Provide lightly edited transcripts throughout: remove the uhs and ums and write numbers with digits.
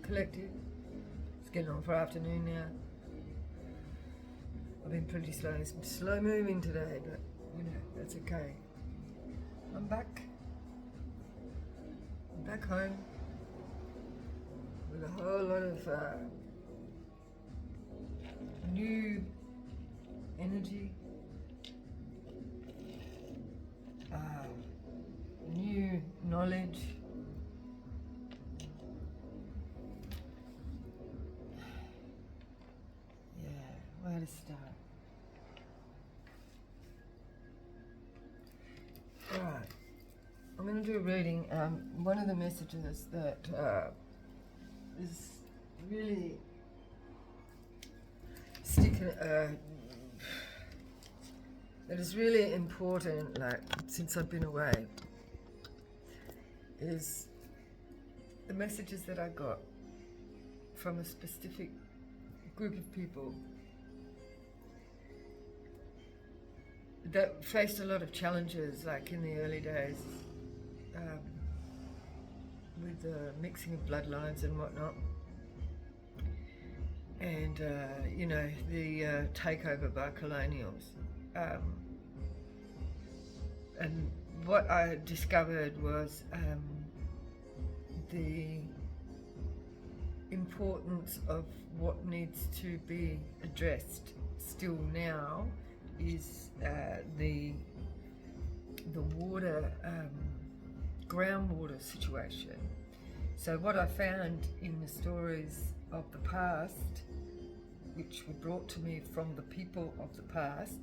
collective. It's getting on for afternoon now. I've been pretty slow moving today, but you know, that's okay. I'm back home with a whole lot of new energy, new knowledge, yeah, where to start? Alright, I'm going to do a reading. One of the messages that is really that is really important, like, since I've been away, is the messages that I got from a specific group of people that faced a lot of challenges, like in the early days, with the mixing of bloodlines and whatnot, and you know, the takeover by colonials. And what I discovered was the importance of what needs to be addressed still now is the water, groundwater situation. So what I found in the stories of the past, which were brought to me from the people of the past,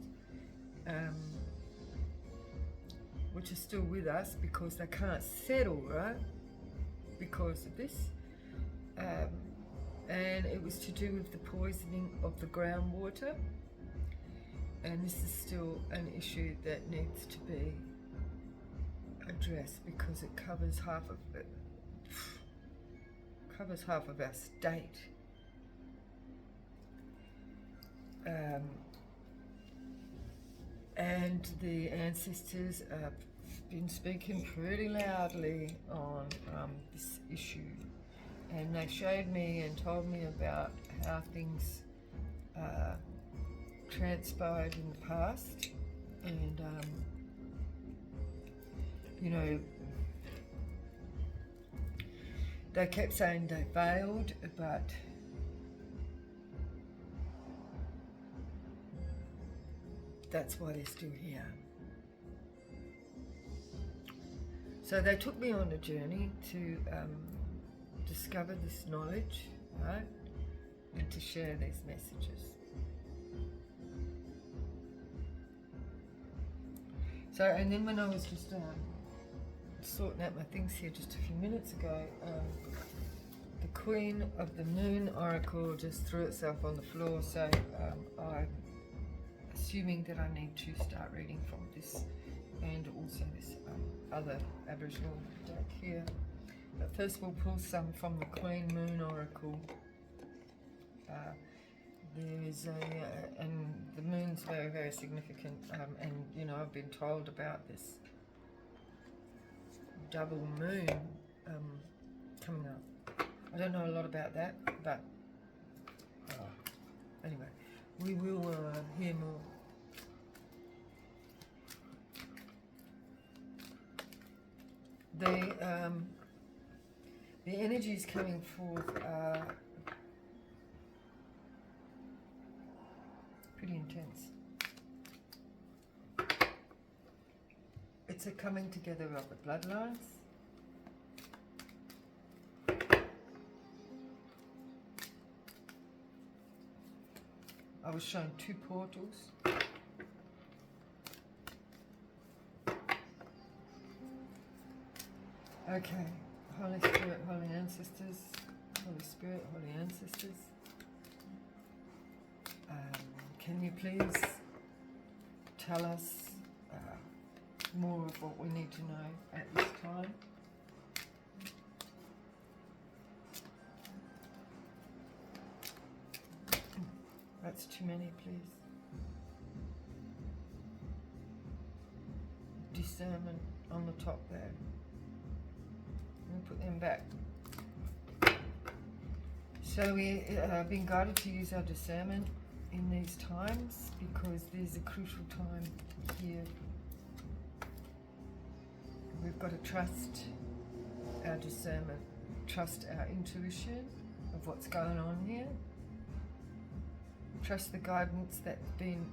which are still with us because they can't settle, right, because of this, and it was to do with the poisoning of the groundwater, and this is still an issue that needs to be addressed because it covers half of it, covers half of our state. And the ancestors have been speaking pretty loudly on this issue, and they showed me and told me about how things transpired in the past, and you know, they kept saying they failed, but that's why they're still here. So they took me on a journey to discover this knowledge, right, and to share these messages. So, and then when I was just sorting out my things here just a few minutes ago, the Queen of the Moon Oracle just threw itself on the floor, so I'm assuming that I need to start reading from this and also this other Aboriginal deck here. But first we'll pull some from the Queen Moon Oracle. There is and the moon's very, very significant, and you know, I've been told about this double moon coming up. I don't know a lot about that, but anyway, we will hear more. The energies coming forth are pretty intense. It's a coming together of the bloodlines. I was shown two portals. Okay, Holy Spirit, Holy Ancestors, Holy Spirit, Holy Ancestors. Can you please tell us more of what we need to know at this time? That's too many, please. Discernment on the top there. Let me put them back. So we are being guided to use our discernment in these times because there's a crucial time here. We've got to trust our discernment, trust our intuition of what's going on here, trust the guidance that's been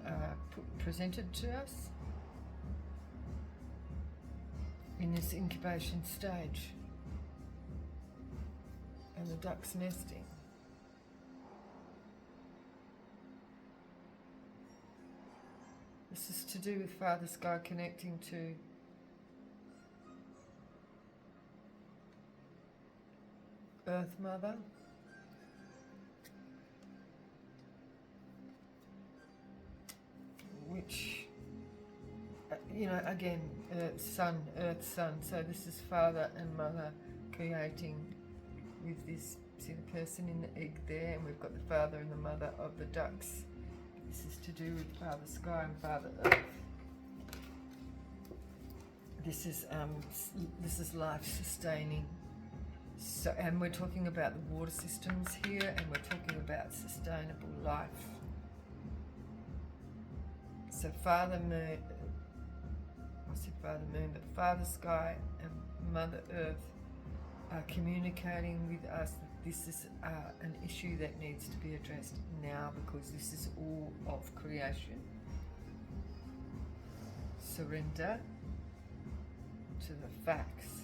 presented to us in this incubation stage and the ducks nesting. This is to do with Father Sky connecting to Earth Mother, which, again, Earth Sun. So this is Father and Mother creating with this, see the person in the egg there, and we've got the Father and the Mother of the ducks. This is to do with Father Sky and Father Earth. This is life sustaining. So, and we're talking about the water systems here, and we're talking about sustainable life. So Father Moon, I said Father Moon, but Father Sky and Mother Earth are communicating with us that this is an issue that needs to be addressed now, because this is all of creation. Surrender to the facts.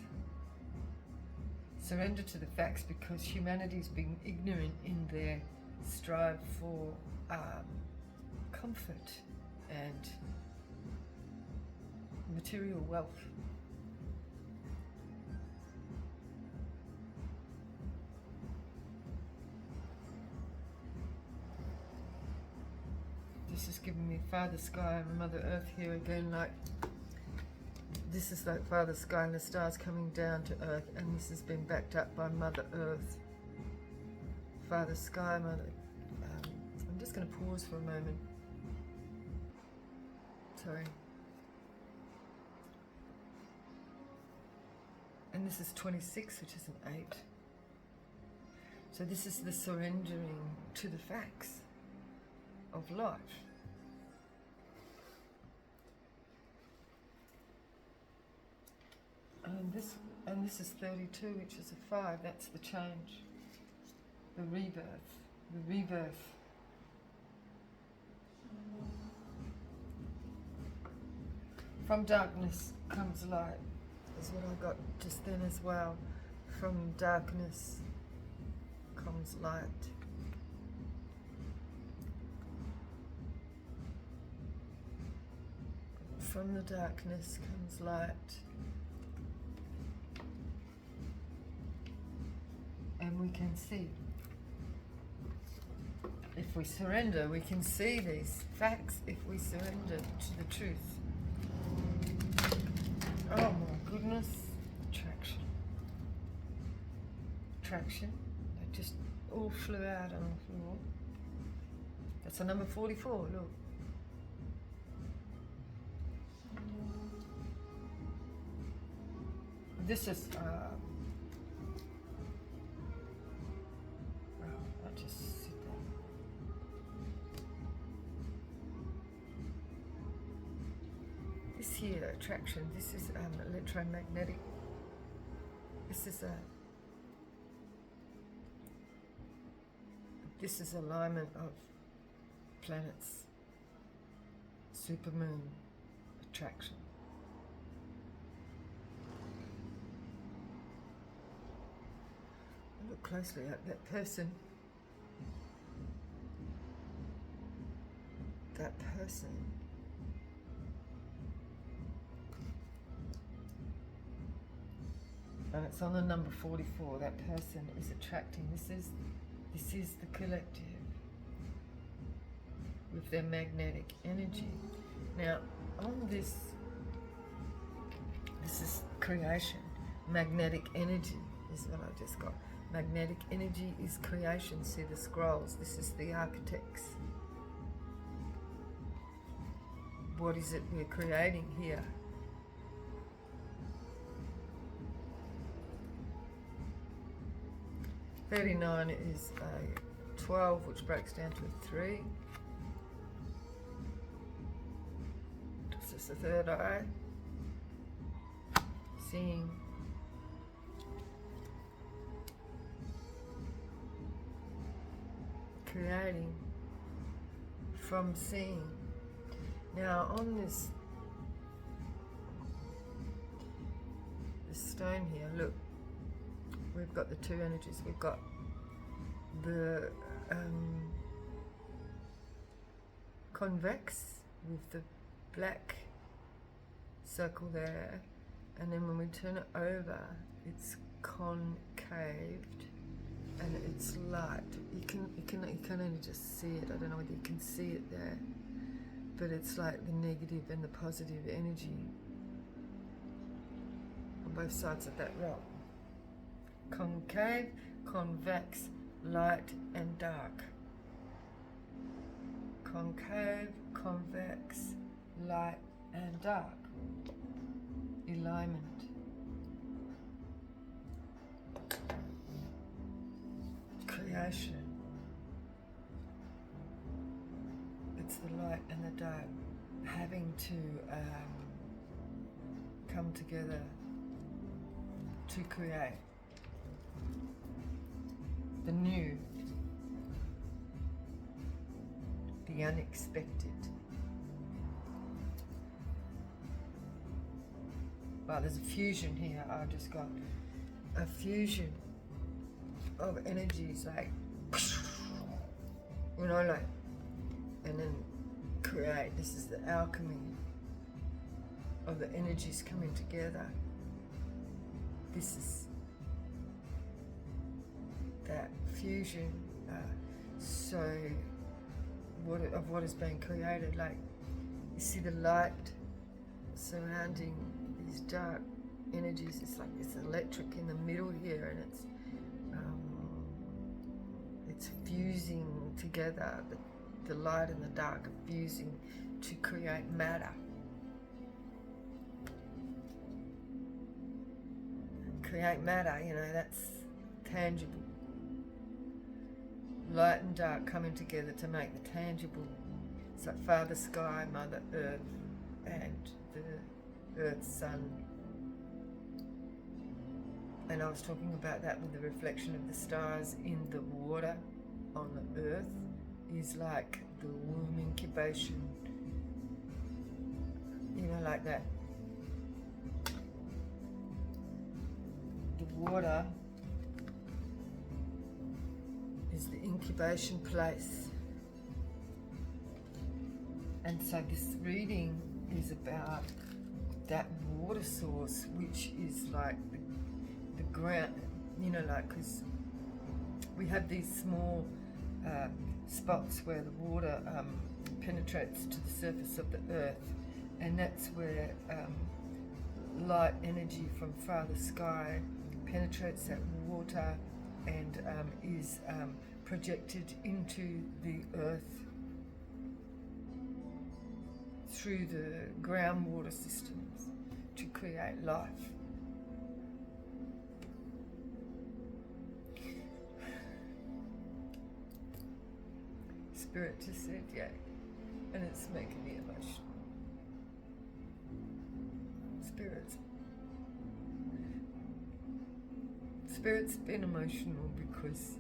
Surrender to the facts, because humanity's been ignorant in their strive for comfort and material wealth. This is giving me Father Sky and Mother Earth here again, like this is like Father Sky and the stars coming down to Earth, and this has been backed up by Mother Earth. Father Sky, Mother... I'm just going to pause for a moment. Sorry. And this is 26, which is an 8. So this is the surrendering to the facts of life. And this is 32, which is a 5. That's the change, the rebirth. From darkness comes light, is what I got just then as well. From darkness comes light. From the darkness comes light. And we can see. If we surrender, we can see these facts if we surrender to the truth. Oh my goodness. Traction. They just all flew out on the floor. That's a number 44, look. This is I'll just sit there. This here, attraction, this is electromagnetic. This is alignment of planets, supermoon attraction. Look closely at that person. And it's on the number 44. That person is attracting. This is the collective with their magnetic energy. Now, on this is creation. Magnetic energy is what I just got. Magnetic energy is creation. See the scrolls. This is the architects. What is it we're creating here? 39 is a 12, which breaks down to a 3. This is the third eye. Seeing. Creating from seeing. Now on this stone here, look, we've got the two energies. We've got the convex with the black circle there, and then when we turn it over, it's concaved and it's light. You can only just see it. I don't know whether you can see it there, but it's like the negative and the positive energy on both sides of that rock. Concave, convex, light and dark. Concave, convex, light and dark. Alignment. Creation. It's the light and the dark having to come together to create the new, the unexpected. Well, there's a fusion here. I just got a fusion of energies, like, you know, like, and then create. This is the alchemy of the energies coming together. This is that fusion. So of what is being created, like, you see the light surrounding these dark energies. It's like it's electric in the middle here, and it's fusing together. The light and the dark are fusing to create matter. Create matter, you know, that's tangible. Light and dark coming together to make the tangible. It's like Father Sky, Mother Earth, and the Earth's Sun. And I was talking about that with the reflection of the stars in the water on the earth is like the womb incubation, you know, like that. The water is the incubation place. And so this reading is about that water source, which is like the ground, you know, like, because we have these small spots where the water penetrates to the surface of the earth, and that's where light energy from Father Sky penetrates that water and is projected into the earth through the groundwater systems to create life. Spirit just said, yeah, and it's making me emotional. Spirit's been emotional because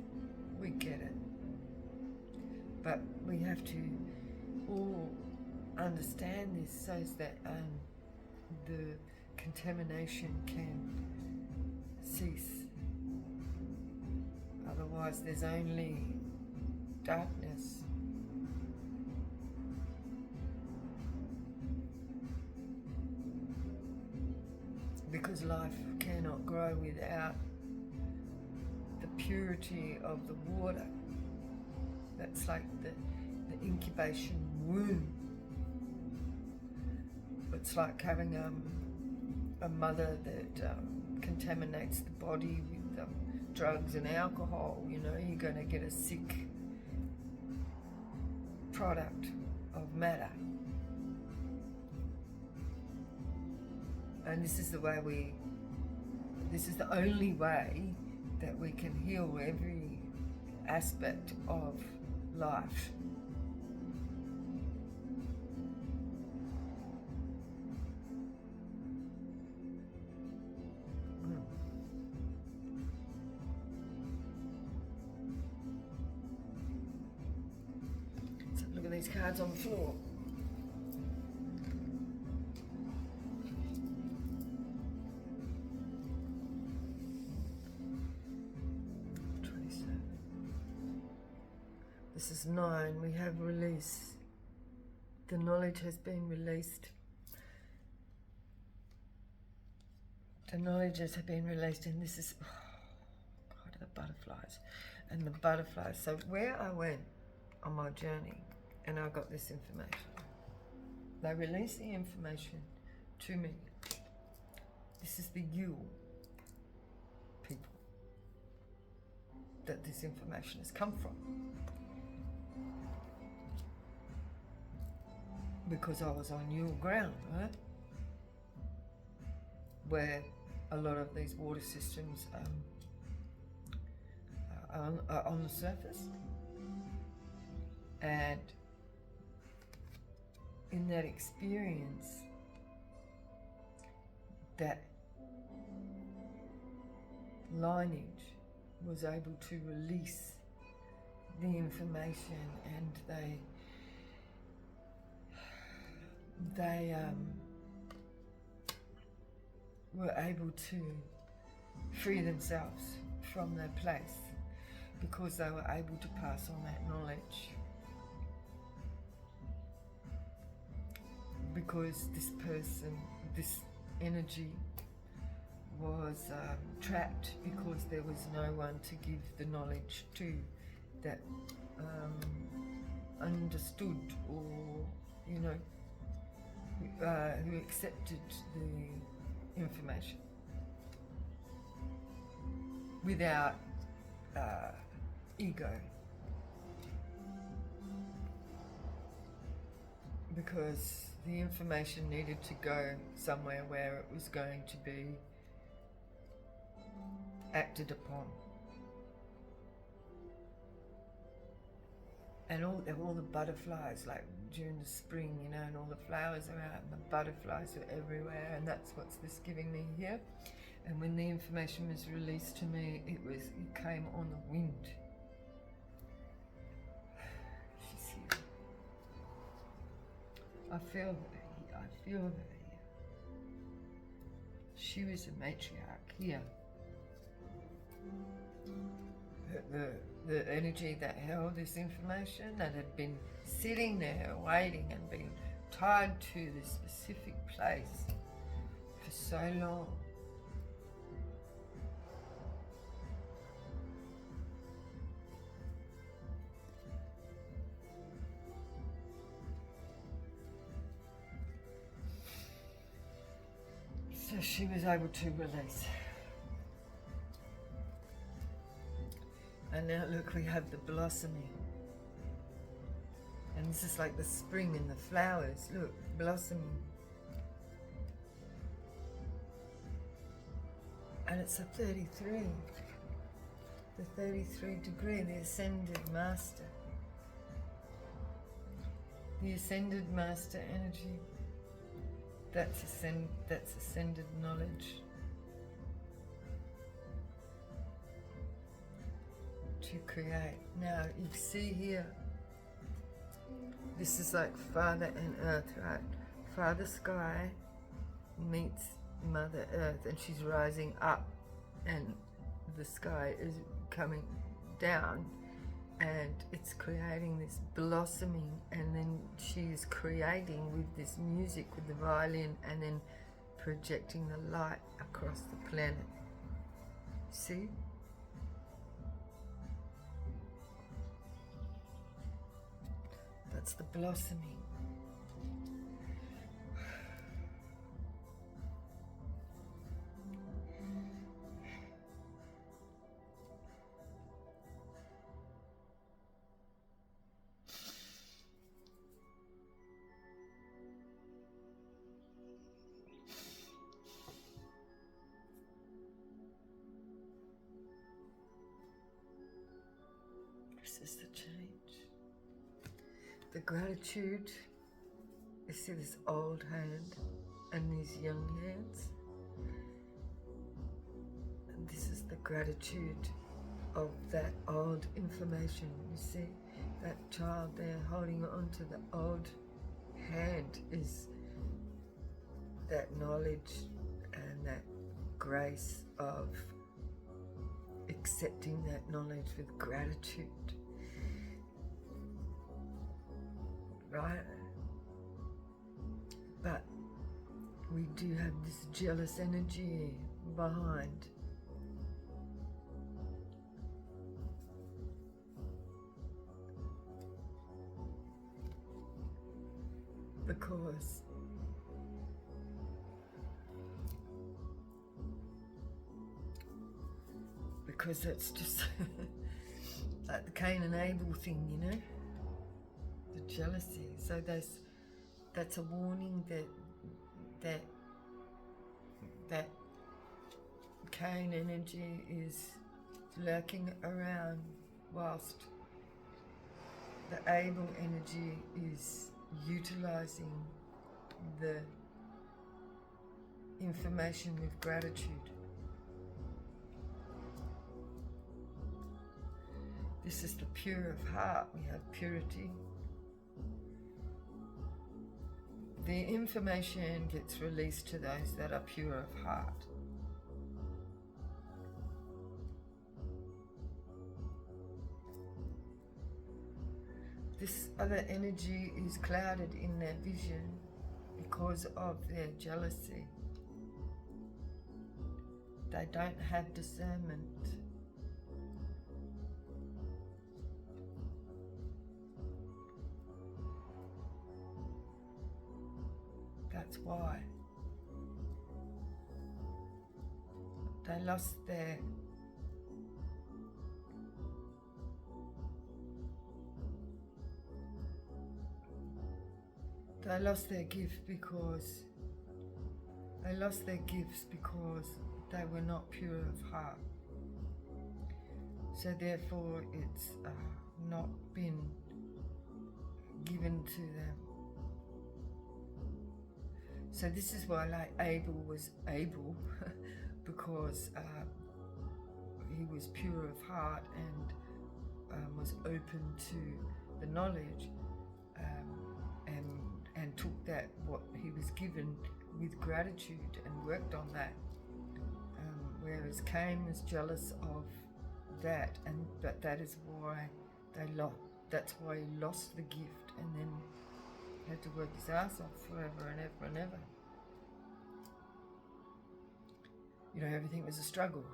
we get it, but we have to all understand this so that the contamination can cease. Otherwise, there's only darkness. Because life cannot grow without the purity of the water. That's like the incubation womb. It's like having a mother that contaminates the body with drugs and alcohol. You know, you're going to get a sick product of matter. And this is the only way that we can heal every aspect of life. So look at these cards on the floor. This is 9. We have release. The knowledge has been released. The knowledge has been released, and this is, oh God, the butterflies. And the butterflies. So where I went on my journey, and I got this information. They released the information to me. This is the you people that this information has come from. Because I was on your ground, right? Where a lot of these water systems are on the surface. And in that experience, that lineage was able to release the information, and they were able to free themselves from their place because they were able to pass on that knowledge. Because this person, this energy was trapped because there was no one to give the knowledge to that understood, or, you know, who accepted the information without ego. Because the information needed to go somewhere where it was going to be acted upon. And all the butterflies, like during the spring, you know, and all the flowers are out and the butterflies are everywhere, and that's what's this giving me here. And when the information was released to me, it came on the wind. She's here. I feel her here. I feel her here. She was a matriarch here. The energy that held this information, that had been sitting there waiting and being tied to this specific place for so long. So she was able to release. And now look, we have the blossoming. And this is like the spring and the flowers, look, blossoming. And it's a 33. The 33 degree, the ascended master. The ascended master energy. That's ascended knowledge. To create. Now you see here, this is like Father and Earth, right? Father Sky meets Mother Earth, and she's rising up, and the sky is coming down, and it's creating this blossoming, and then she is creating with this music, with the violin, and then projecting the light across the planet. See? That's the blossoming. is the change. The gratitude. You see this old hand and these young hands. And this is the gratitude of that old information. You see that child there holding on to the old hand is that knowledge and that grace of accepting that knowledge with gratitude. Right? But we do have this jealous energy behind. Because it's just like the Cain and Abel thing, you know, the jealousy. So that's a warning that Cain energy is lurking around, whilst the Abel energy is utilizing the information with gratitude. This is the pure of heart. We have purity. The information gets released to those that are pure of heart. This other energy is clouded in their vision because of their jealousy. They don't have discernment. That's why they lost their gift because they lost their gifts because they were not pure of heart. So therefore it's not been given to them. So this is why, like, Abel was able because he was pure of heart and was open to the knowledge and took that, what he was given, with gratitude and worked on that. Whereas Cain was jealous of that, but that is why that's why he lost the gift and then had to work his ass off forever and ever and ever. You know, everything was a struggle.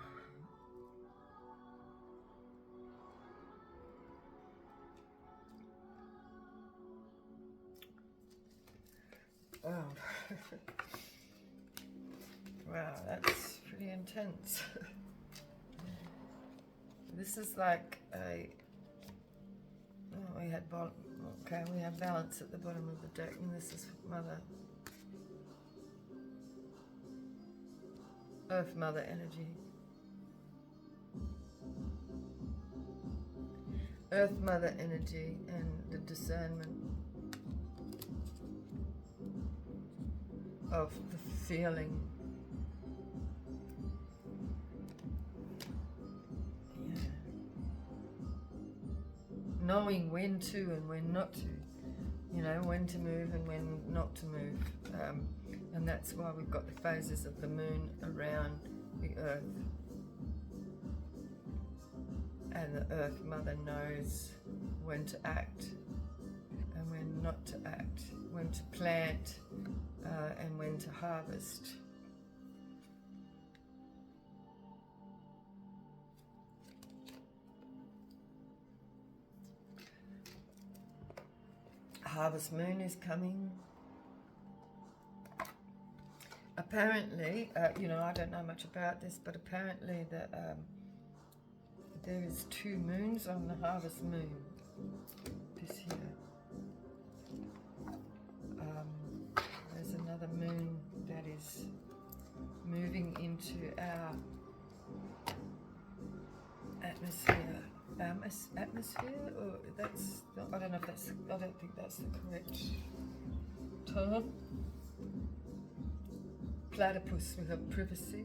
Oh. Wow, that's pretty intense. This is like a... Oh, we have balance at the bottom of the deck, and this is Mother. Earth Mother energy. Earth Mother energy and the discernment of the feeling. Yeah. Knowing when to and when not to. You know, when to move and when not to move. And that's why we've got the phases of the moon around the earth. And the Earth Mother knows when to act and when not to act, when to plant and when to harvest. Harvest moon is coming. Apparently, you know, I don't know much about this, but apparently there is 2 moons on the harvest moon this year. There's another moon that is moving into our atmosphere atmosphere, or that's not, I don't know if that's, I don't think that's the correct term. Platypus, we have privacy.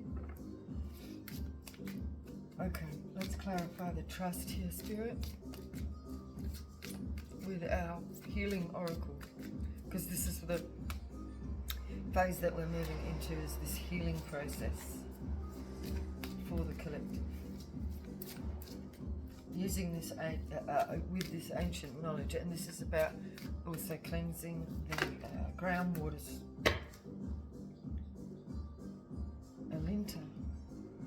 Okay, let's clarify the trust here, Spirit, with our healing oracle, because this is the phase that we're moving into, is this healing process for the collective. Using this with this ancient knowledge, and this is about also cleansing the groundwaters. Alinta,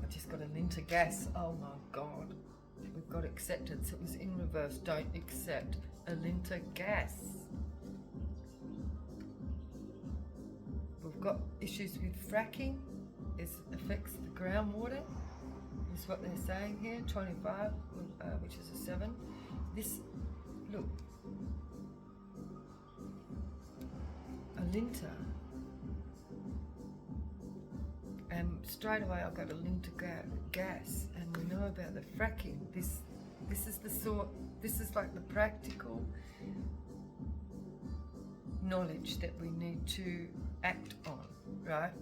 I just got Alinta gas. Oh my God, we've got acceptance. It was in reverse. Don't accept Alinta gas. We've got issues with fracking. It affects the groundwater. Is what they're saying here. 25, which is a 7. This, look, Alinta, and straight away I got Alinta gas, and we know about the fracking. This is the sort. This is like the practical knowledge that we need to act on, right?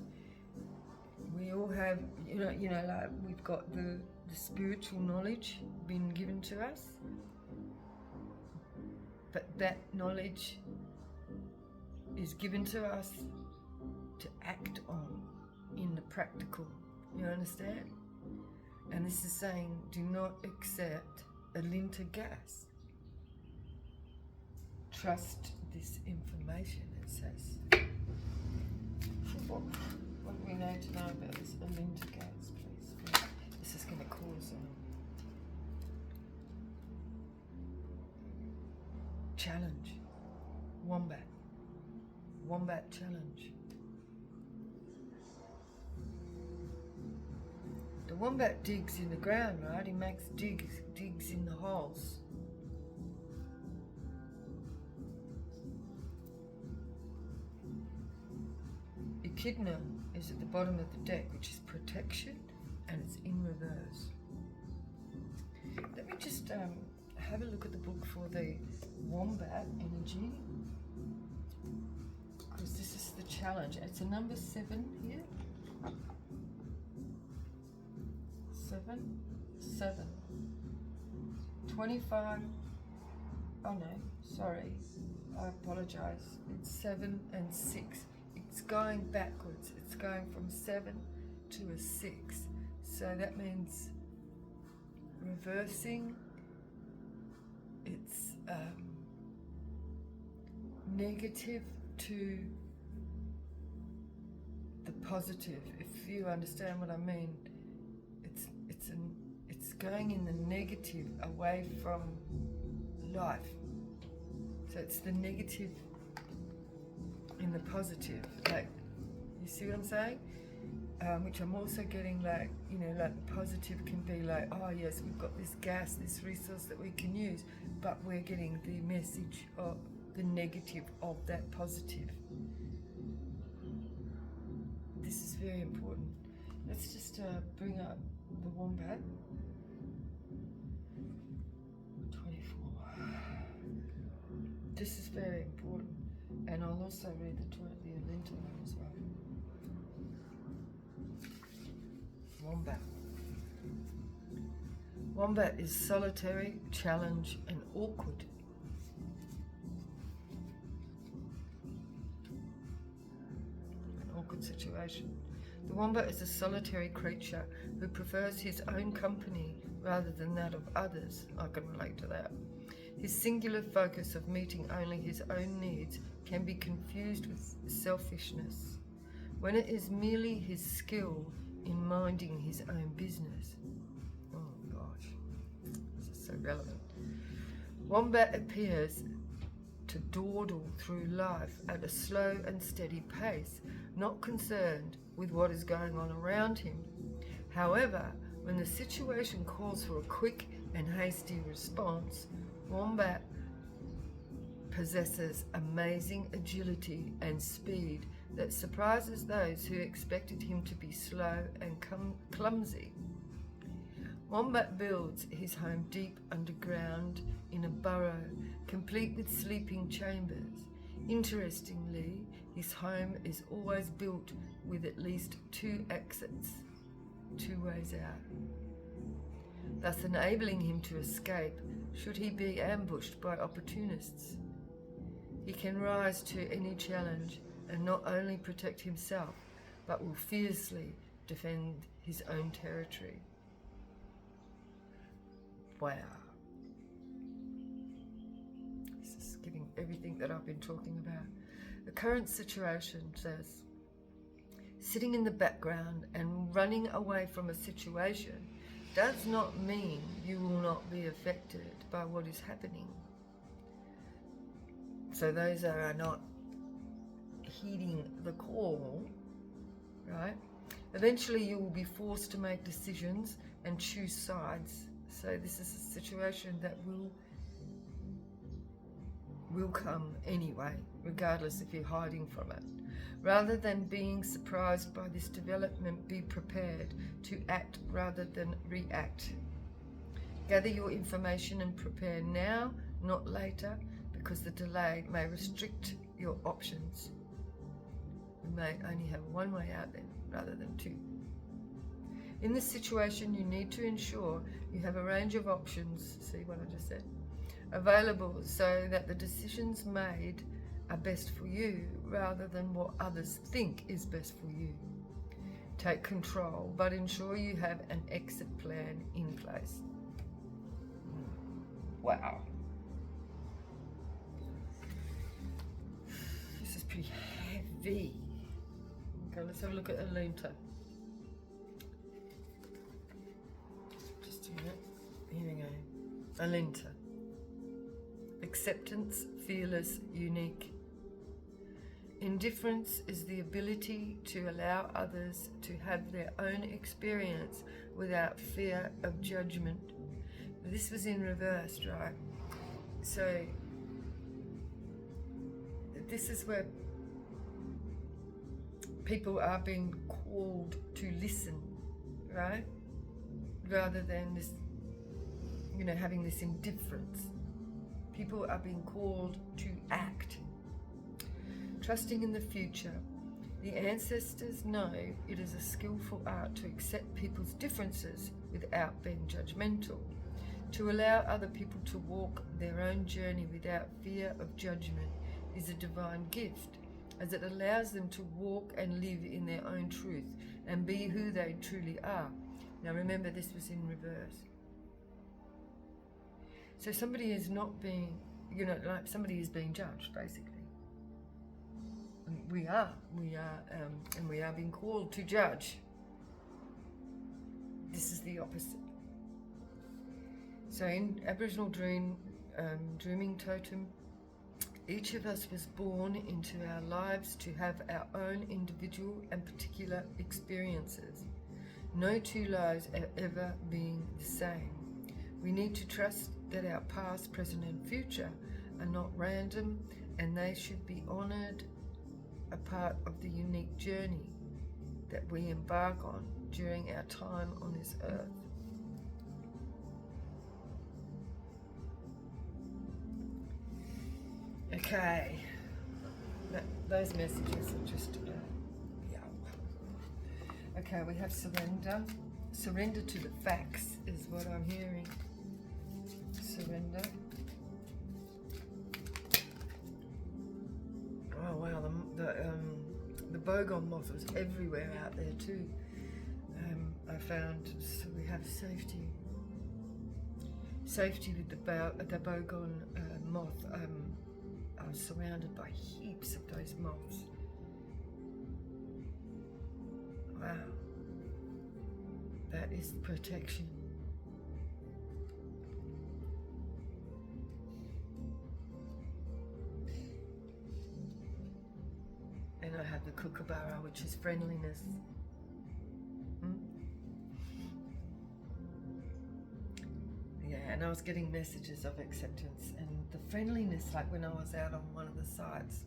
We all have, you know, like we've got the spiritual knowledge been given to us, but that knowledge is given to us to act on in the practical, you understand? And this is saying, do not accept Alinta gas. Trust this information, it says. What do we need to know about this Alinta gas, please? This is going to cause a challenge. Wombat challenge. The wombat digs in the ground, right? He makes digs in the holes. Echidna is at the bottom of the deck, which is protection, and it's in reverse. Let me just have a look at the book for the wombat energy, because this is the challenge. It's a number 7 here. 7. 25. Oh no, sorry. I apologize. It's 7 and 6. It's going backwards. It's going from 7 to a 6. So that means reversing. It's negative to the positive, if you understand what I mean. It's going in the negative away from life. So it's the negative in the positive, like, you see what I'm saying? Which I'm also getting, like, you know, like the positive can be like, oh yes, we've got this gas, this resource that we can use, but we're getting the message of the negative of that positive. This is very important. Let's just bring up the wombat. 24. This is very important. And I'll also read the Alinta one as well. Wombat. Wombat is solitary, challenge, and awkward. An awkward situation. The wombat is a solitary creature who prefers his own company rather than that of others. I can relate to that. His singular focus of meeting only his own needs can be confused with selfishness, when it is merely his skill in minding his own business. Oh gosh, this is so relevant. Wombat appears to dawdle through life at a slow and steady pace, not concerned with what is going on around him. However, when the situation calls for a quick and hasty response, Wombat possesses amazing agility and speed that surprises those who expected him to be slow and clumsy. Wombat builds his home deep underground in a burrow, complete with sleeping chambers. Interestingly, his home is always built with at least 2 exits, 2 ways out, thus enabling him to escape should he be ambushed by opportunists. He can rise to any challenge and not only protect himself, but will fiercely defend his own territory. Wow. This is giving everything that I've been talking about. The current situation says, sitting in the background and running away from a situation does not mean you will not be affected by what is happening. So those that are not heeding the call, right? Eventually you will be forced to make decisions and choose sides. So this is a situation that will come anyway, regardless if you're hiding from it. Rather than being surprised by this development, be prepared to act rather than react. Gather your information and prepare now, not later, because the delay may restrict your options. You may only have one way out then, rather than 2. In this situation, you need to ensure you have a range of options, see what I just said, available so that the decisions made are best for you rather than what others think is best for you. Take control, but ensure you have an exit plan in place. Wow. This is pretty heavy. Okay, let's have a look at Alinta. Just a minute. Here we go. Alinta. Acceptance, fearless, unique. Indifference is the ability to allow others to have their own experience without fear of judgment. This was in reverse, right? So this is where people are being called to listen, right? Rather than this, having this indifference. People are being called to act. Trusting in the future. The ancestors know it is a skillful art to accept people's differences without being judgmental, to allow other people to walk their own journey without fear of judgment is a divine gift, as it allows them to walk and live in their own truth and be who they truly are. Now remember, this was in reverse. So somebody is not being, somebody is being judged, basically. And we are being called to judge. This is the opposite. So in Aboriginal dreaming totem, each of us was born into our lives to have our own individual and particular experiences. No 2 lives are ever being the same. We need to trust that our past, present and future are not random, and they should be honoured, a part of the unique journey that we embark on during our time on this earth. Okay, those messages are just, Okay, we have surrender. Surrender to the facts is what I'm hearing. Surrender. Oh wow, the bogon moth was everywhere out there too. I found, so we have safety. Safety with the bogon moth. I was surrounded by heaps of those moths. Wow. That is protection. And I have the kookaburra, which is friendliness. Yeah, and I was getting messages of acceptance and the friendliness, like when I was out on one of the sites.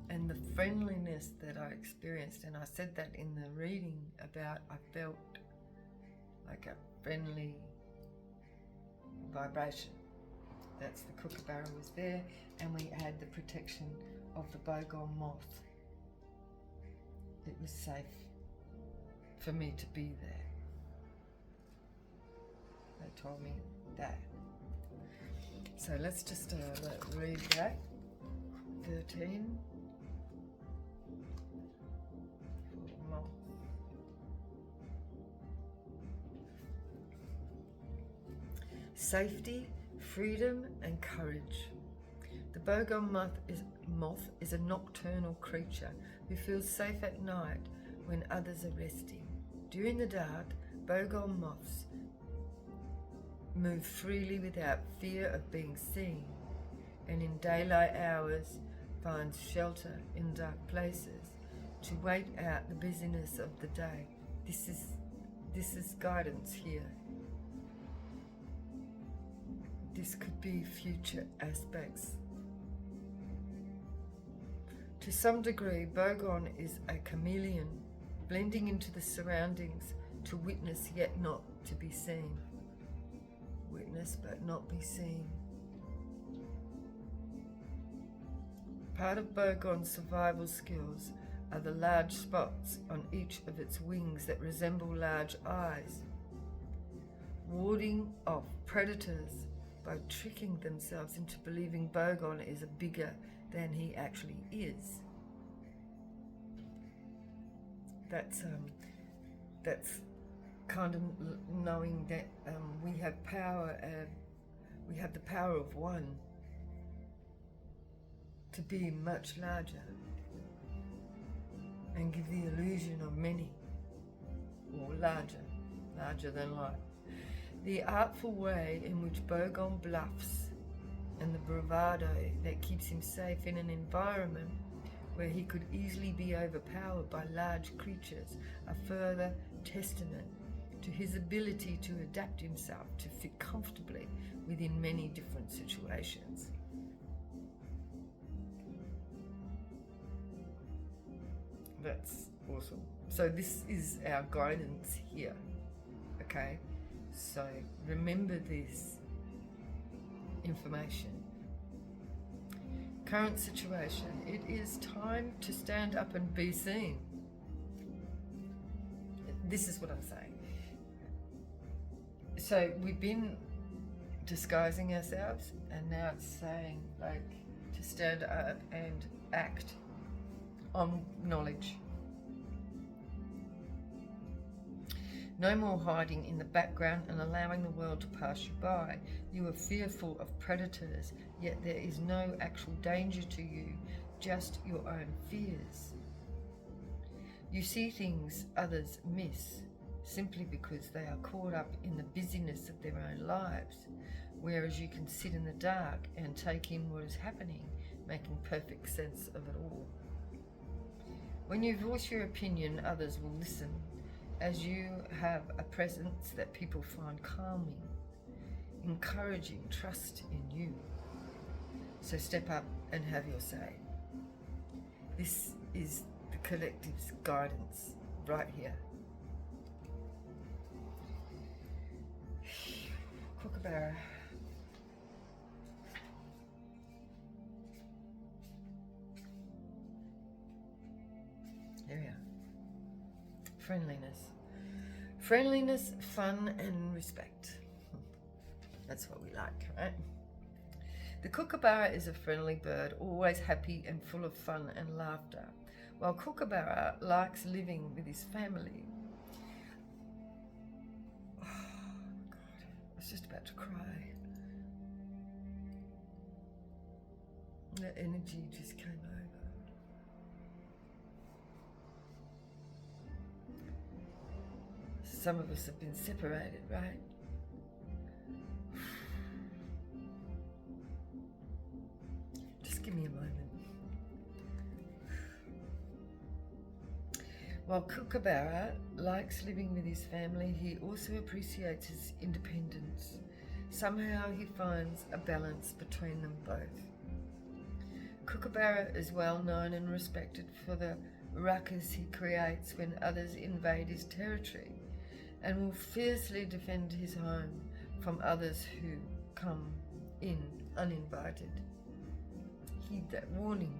And the friendliness that I experienced, and I said that in the reading about, I felt like a friendly vibration. That's the kookaburra was there, and we had the protection of the bogong moth. It was safe for me to be there. They told me that. So let's just read that. 13. Moth. Safety, freedom and courage. The bogong moth is a nocturnal creature who feels safe at night when others are resting. During the dark, bogong moths move freely without fear of being seen, and in daylight hours finds shelter in dark places to wait out the busyness of the day. This is guidance here. This could be future aspects. To some degree, bogong is a chameleon, blending into the surroundings to witness yet not to be seen. Witness but not be seen. Part of bogong's survival skills are the large spots on each of its wings that resemble large eyes, warding off predators by tricking themselves into believing bogong is bigger than he actually is. That's kind of knowing that we have power. We have the power of one to be much larger and give the illusion of many, or larger than life. The artful way in which bogong bluffs and the bravado that keeps him safe in an environment where he could easily be overpowered by large creatures are further testament to his ability to adapt himself to fit comfortably within many different situations. That's awesome. So this is our guidance here, okay? So remember this information. Current situation. It is time to stand up and be seen. This is what I'm saying. So we've been disguising ourselves, and now it's saying like to stand up and act on knowledge. No more hiding in the background and allowing the world to pass you by. You are fearful of predators, yet there is no actual danger to you, just your own fears. You see things others miss simply because they are caught up in the busyness of their own lives, whereas you can sit in the dark and take in what is happening, making perfect sense of it all. When you voice your opinion, others will listen, as you have a presence that people find calming, encouraging trust in you. So step up and have your say. This is the collective's guidance right here. Kookaburra. Here we are. Friendliness. Friendliness, fun, and respect. That's what we like, right? The kookaburra is a friendly bird, always happy and full of fun and laughter. While kookaburra likes living with his family. Oh, God, I was just about to cry. The energy just came over. Some of us have been separated, right? Just give me a moment. While Kookaburra likes living with his family, he also appreciates his independence. Somehow he finds a balance between them both. Kookaburra is well known and respected for the ruckus he creates when others invade his territory. and will fiercely defend his home from others who come in uninvited. Heed that warning.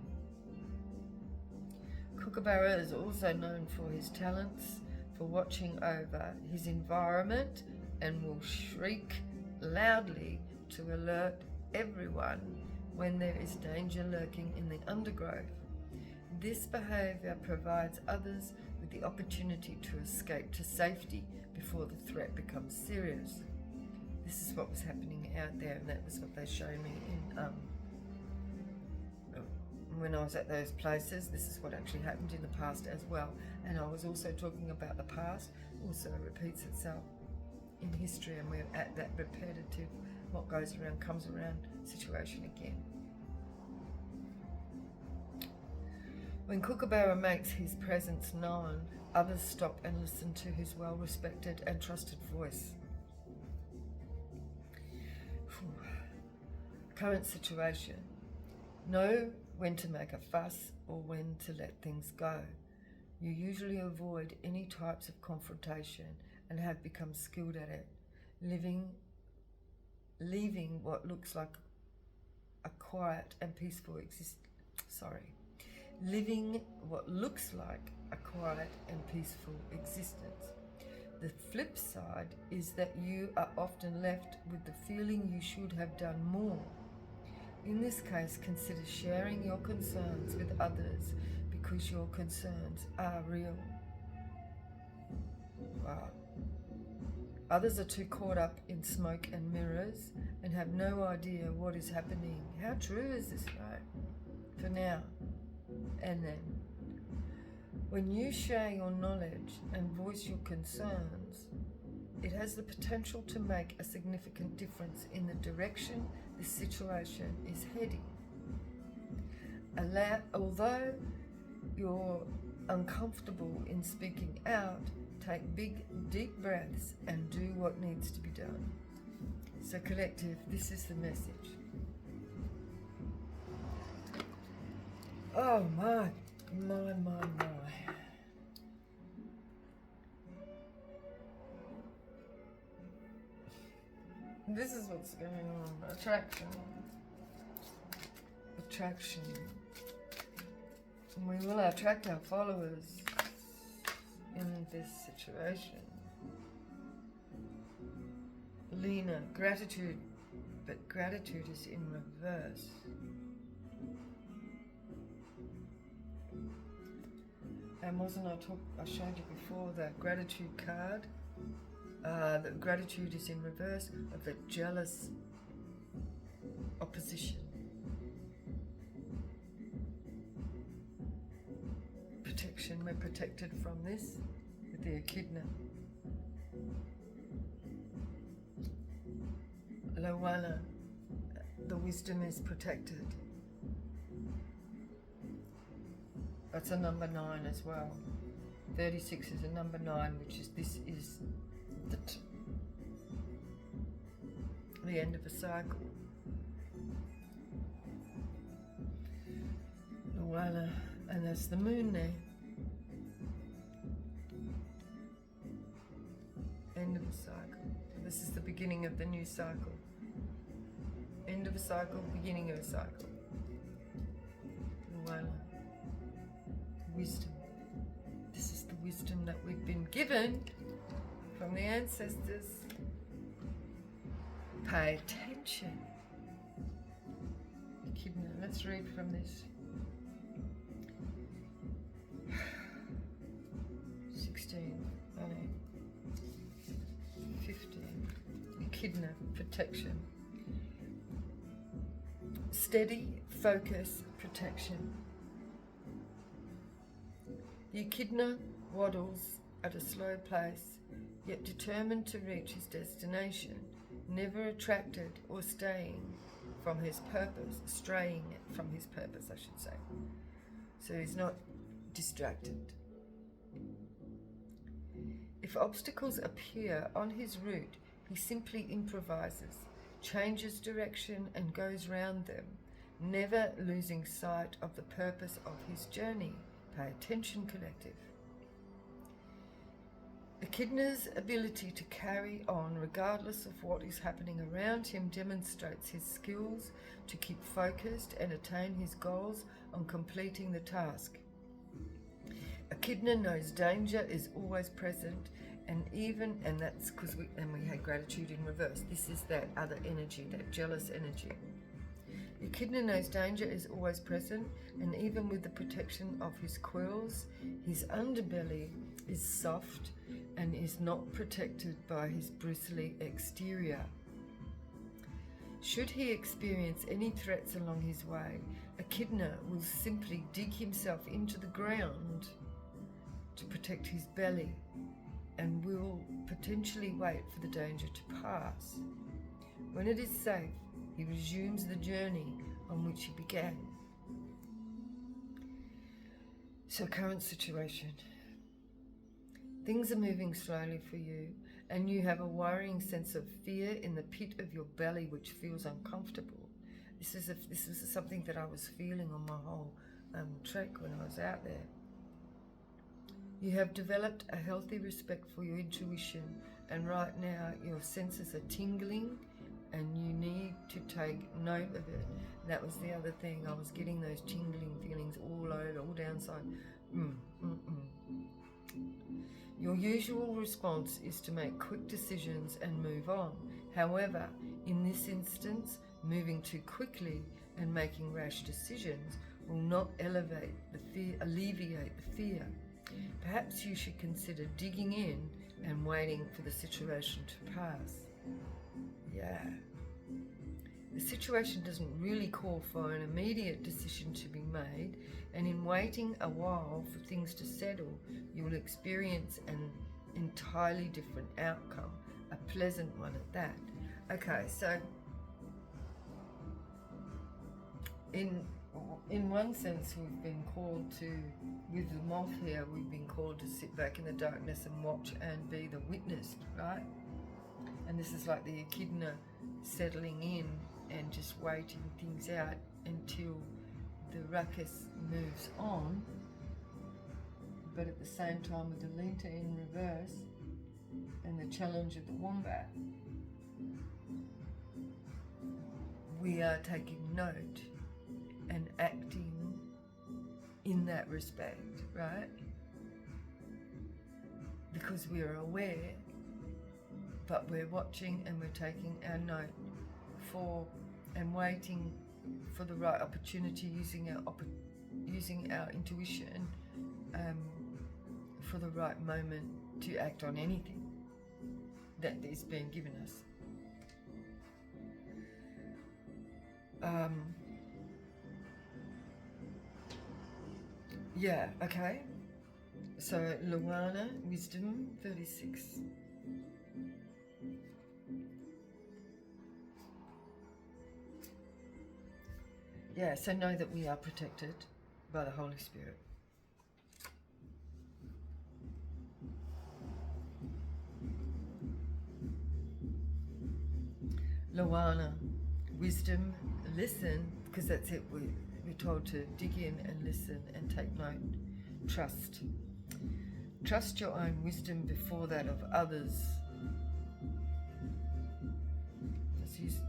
Kookaburra is also known for his talents for watching over his environment and will shriek loudly to alert everyone when there is danger lurking in the undergrowth. This behaviour provides others with the opportunity to escape to safety before the threat becomes serious. This is what was happening out there, and that was what they showed me in when I was at those places. This is what actually happened in the past as well. And I was also talking about the past also repeats itself in history, and we're at that repetitive, what goes around comes around situation again. When Kookaburra makes his presence known, others stop and listen to his well-respected and trusted voice. Current situation. Know when to make a fuss or when to let things go. You usually avoid any types of confrontation and have become skilled at it, leaving what looks like a quiet and peaceful living what looks like a quiet and peaceful existence. The flip side is that you are often left with the feeling you should have done more. In this case, consider sharing your concerns with others because your concerns are real. Wow. Others are too caught up in smoke and mirrors and have no idea what is happening. How true is this, right? For now. And then, when you share your knowledge and voice your concerns, it has the potential to make a significant difference in the direction the situation is heading. Although you're uncomfortable in speaking out, take big, deep breaths and do what needs to be done. So collective, this is the message. Oh my. This is what's going on. Attraction. We will attract our followers in this situation. Lena, gratitude, but gratitude is in reverse. And I showed you before the gratitude card. The gratitude is in reverse of the jealous opposition. Protection, we're protected from this with the echidna. Lowana, the wisdom is protected. That's a number 9 as well. 36 is a number 9, which is the end of a cycle. Lowana, and there's the moon there. End of a cycle. This is the beginning of the new cycle. End of a cycle, beginning of a cycle. Lowana. Wisdom. This is the wisdom that we've been given from the ancestors. Pay attention. Echidna. Let's read from this. 16, 15. Echidna, protection. Steady, focus, protection. The echidna waddles at a slow pace, yet determined to reach his destination, never attracted or straying from his purpose, I should say. So he's not distracted. If obstacles appear on his route, he simply improvises, changes direction and goes round them, never losing sight of the purpose of his journey. Pay attention, collective. Echidna's ability to carry on regardless of what is happening around him demonstrates his skills to keep focused and attain his goals on completing the task. Echidna knows danger is always present, and that's because we had gratitude in reverse. This is that other energy, that jealous energy. Echidna knows danger is always present, and even with the protection of his quills, his underbelly is soft and is not protected by his bristly exterior. Should he experience any threats along his way, Echidna will simply dig himself into the ground to protect his belly and will potentially wait for the danger to pass. When it is safe, he resumes the journey on which he began. So, current situation. Things are moving slowly for you, and you have a worrying sense of fear in the pit of your belly which feels uncomfortable. This is something that I was feeling on my whole trek when I was out there. You have developed a healthy respect for your intuition, and right now your senses are tingling and you need to take note of it. That was the other thing. I was getting those tingling feelings all over, all downside. Your usual response is to make quick decisions and move on. However, in this instance, moving too quickly and making rash decisions will not alleviate the fear. Perhaps you should consider digging in and waiting for the situation to pass. Yeah. The situation doesn't really call for an immediate decision to be made, and in waiting a while for things to settle, you will experience an entirely different outcome, a pleasant one at that. Okay, so in one sense, we've been called to, with the moth here, we've been called to sit back in the darkness and watch and be the witness, right? And this is like the echidna settling in and just waiting things out until the ruckus moves on. But at the same time, with the Linta in reverse and the challenge of the wombat, we are taking note and acting in that respect, right? Because we are aware, but we're watching and we're taking our note for and waiting for the right opportunity, using our intuition for the right moment to act on anything that is being given us. Yeah, okay. So Luana, Wisdom 36. Yeah, so know that we are protected by the Holy Spirit. Luana, wisdom, listen, because that's it. We're told to dig in and listen and take note. Trust. Trust your own wisdom before that of others.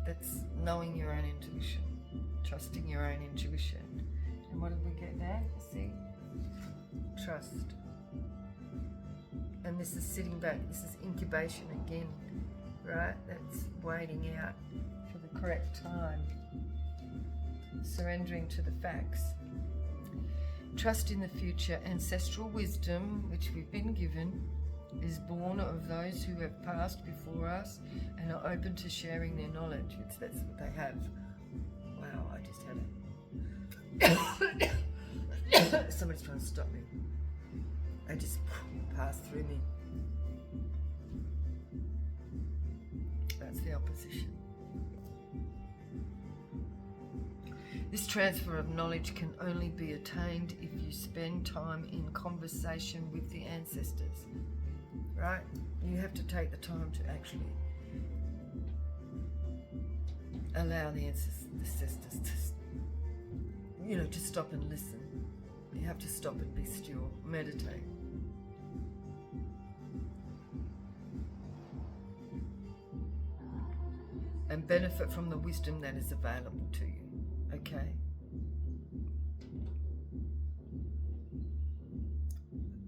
That's knowing your own intuition. Trusting your own intuition. And what did we get there? See? Trust. And this is sitting back. This is incubation again, right? That's waiting out for the correct time. Surrendering to the facts. Trust in the future. Ancestral wisdom, which we've been given, is born of those who have passed before us and are open to sharing their knowledge. That's what they have. Wow, I just had it. Somebody's trying to stop me. They just passed through me. That's the opposition. This transfer of knowledge can only be attained if you spend time in conversation with the ancestors, right? You have to take the time to actually allow the ancestors to, to stop and listen. You have to stop and be still, meditate. and benefit from the wisdom that is available to you. Okay?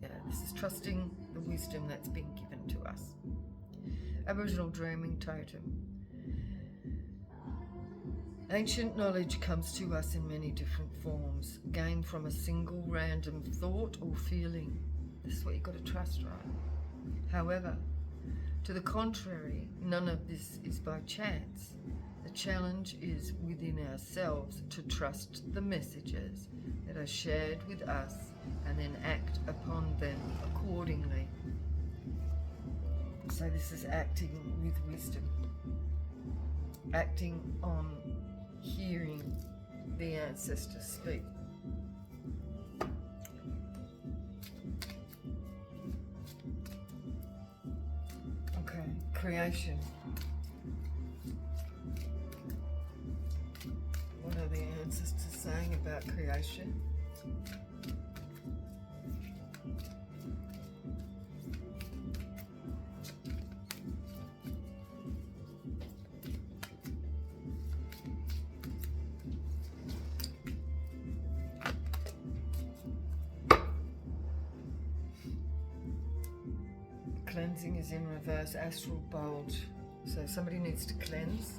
Yeah, this is trusting the wisdom that's been given to us. Aboriginal dreaming totem. Ancient knowledge comes to us in many different forms, gained from a single random thought or feeling. This is what you've got to trust, right? However, to the contrary, none of this is by chance. The challenge is within ourselves to trust the messages that are shared with us and then act upon them accordingly. So this is acting with wisdom, acting on hearing the ancestors speak. Okay, creation. What are the ancestors saying about creation? Cleansing is in reverse, astral bulge. So somebody needs to cleanse.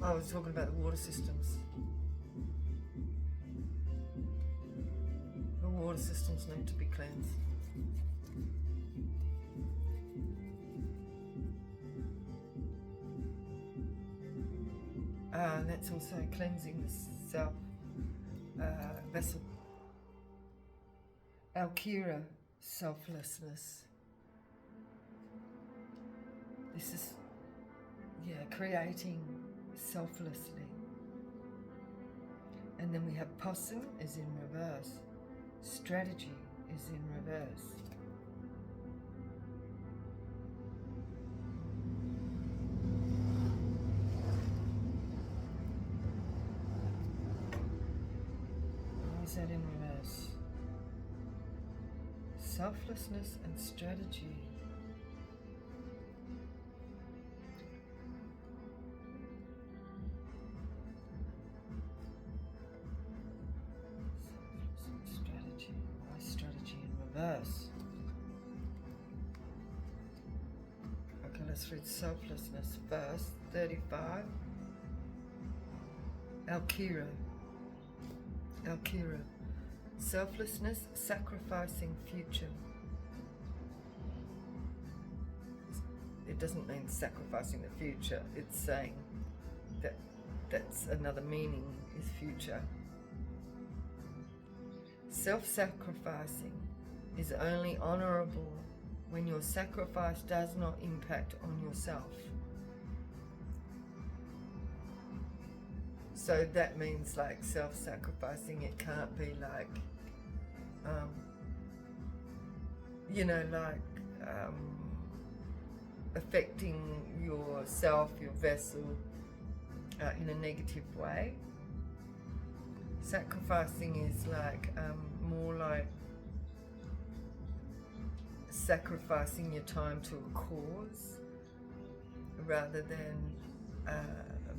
I was talking about the water systems. The water systems need to be cleansed. And that's also cleansing the self vessel. Alkira, selflessness. This is, creating selflessly. And then we have possum is in reverse. Strategy is in reverse. Why is that in reverse? Selflessness and strategy. Selfless and strategy. Why strategy in reverse? Okay, let's read selflessness first. 35. Alkira. Alkira. Selflessness, sacrificing future. It doesn't mean sacrificing the future. It's saying that that's another meaning is future. Self-sacrificing is only honorable when your sacrifice does not impact on yourself. So that means like self-sacrificing, it can't be like, affecting yourself, your vessel, in a negative way. Sacrificing is like, more like sacrificing your time to a cause rather than,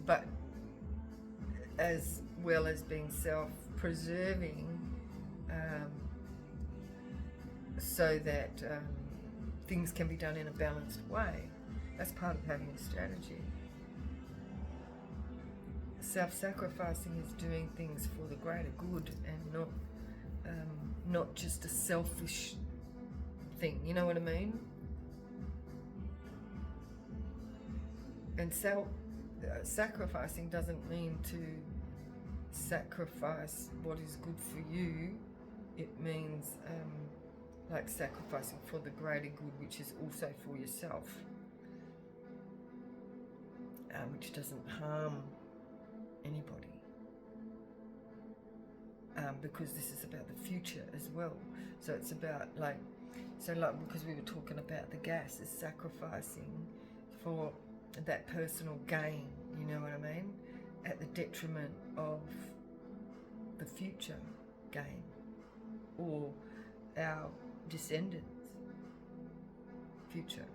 but as well as being self-preserving, so that things can be done in a balanced way. That's part of having a strategy. Self-sacrificing is doing things for the greater good and not just a selfish thing. You know what I mean? And sacrificing doesn't mean to sacrifice what is good for you. It means like sacrificing for the greater good, which is also for yourself, which doesn't harm anybody, because this is about the future as well. So it's about because we were talking about the gas, is sacrificing for that personal gain, you know what I mean, at the detriment of the future gain or our descendants' future.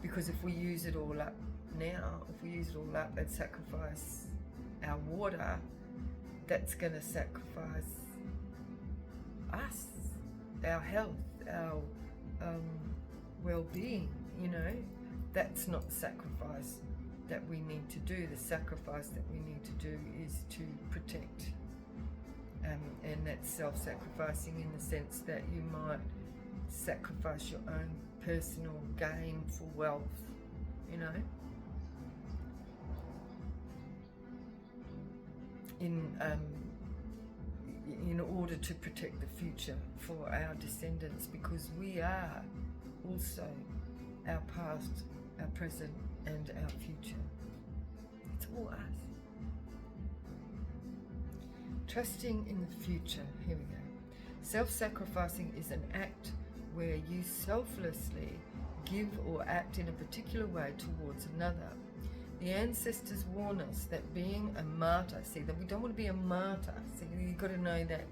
Because if we use it all up now, if we use it all up and sacrifice our water, that's going to sacrifice us, our health, our well-being, you know. That's not the sacrifice that we need to do. The sacrifice that we need to do is to protect. And that's self-sacrificing in the sense that you might sacrifice your own personal gain for wealth, you know. In order to protect the future for our descendants, because we are also our past, our present, and our future. It's all us. Trusting in the future. Here we go. Self-sacrificing is an act where you selflessly give or act in a particular way towards another. The ancestors warn us that being a martyr, see, that we don't want to be a martyr, see, you've got to know that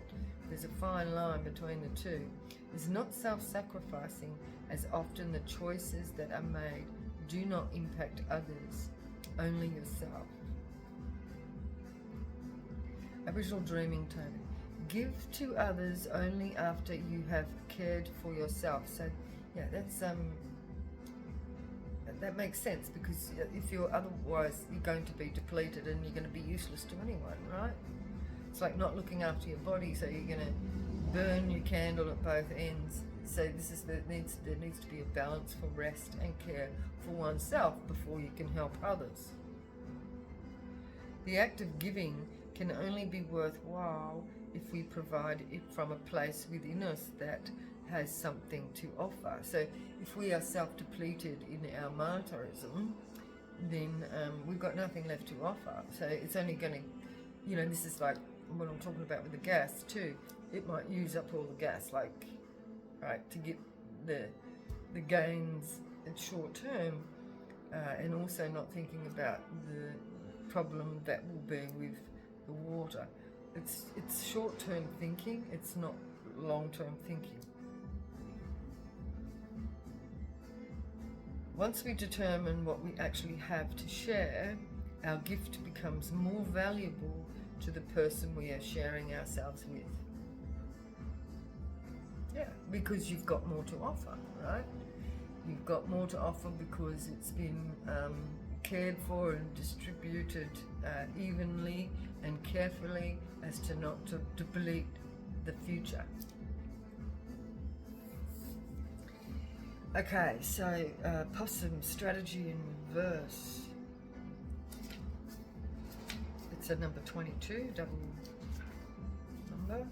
there's a fine line between the two, is not self-sacrificing, as often the choices that are made do not impact others, only yourself. Aboriginal dreaming tone. Give to others only after you have cared for yourself. So, yeah, that's that makes sense, because if you're otherwise, you're going to be depleted and you're going to be useless to anyone, right? It's like not looking after your body, so you're going to burn your candle at both ends. So there needs to be a balance for rest and care for oneself before you can help others. The act of giving can only be worthwhile if we provide it from a place within us that has something to offer. So if we are self-depleted in our martyrism, then we've got nothing left to offer. So it's only going to, you know, this is like what I'm talking about with the gas too. It might use up all the gas, like, right, to get the gains at short term, and also not thinking about the problem that will be with the water. It's short-term thinking, it's not long-term thinking. Once we determine what we actually have to share, our gift becomes more valuable to the person we are sharing ourselves with. Yeah, because you've got more to offer, right? You've got more to offer because it's been cared for and distributed evenly and carefully as to not to deplete the future. Okay, so possum strategy in reverse. It's a number 22, double number.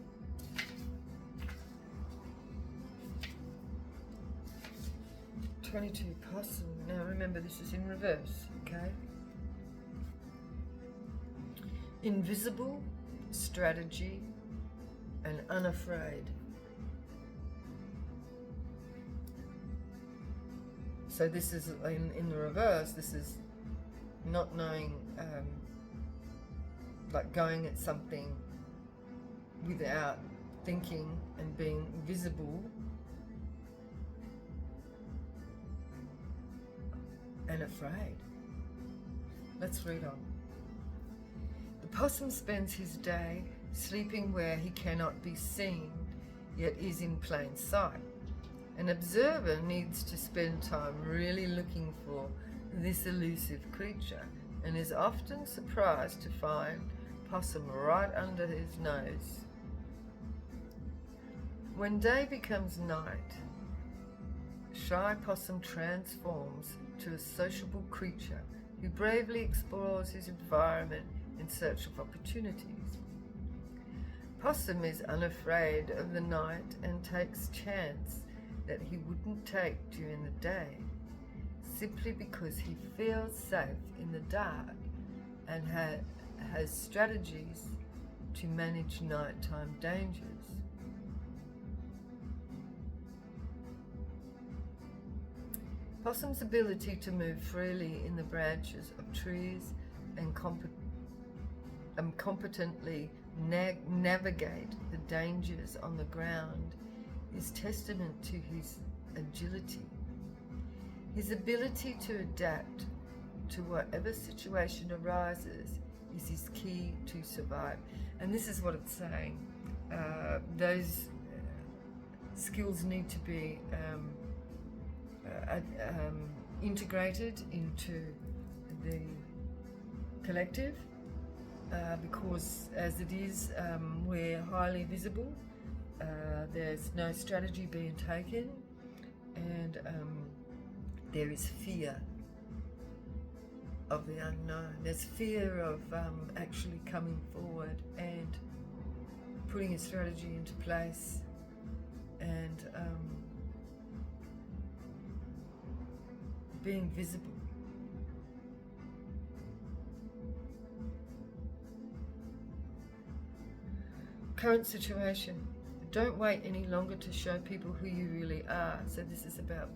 Possum. Now remember, this is in reverse, okay? Invisible, strategy, and unafraid. So this is in the reverse. This is not knowing, like going at something without thinking and being visible and afraid. Let's read on. The possum spends his day sleeping where he cannot be seen, yet is in plain sight. An observer needs to spend time really looking for this elusive creature, and is often surprised to find possum right under his nose. When day becomes night, shy possum transforms to a sociable creature who bravely explores his environment in search of opportunities. Possum is unafraid of the night and takes chance that he wouldn't take during the day, simply because he feels safe in the dark and has strategies to manage nighttime dangers. Possum's ability to move freely in the branches of trees and competently navigate the dangers on the ground is testament to his agility. His ability to adapt to whatever situation arises is his key to survive. And this is what it's saying. Those skills need to be integrated into the collective, because as it is, we're highly visible. There's no strategy being taken, and there is fear of the unknown. There's fear of actually coming forward and putting a strategy into place, and being visible. Current situation. Don't wait any longer to show people who you really are. So this is about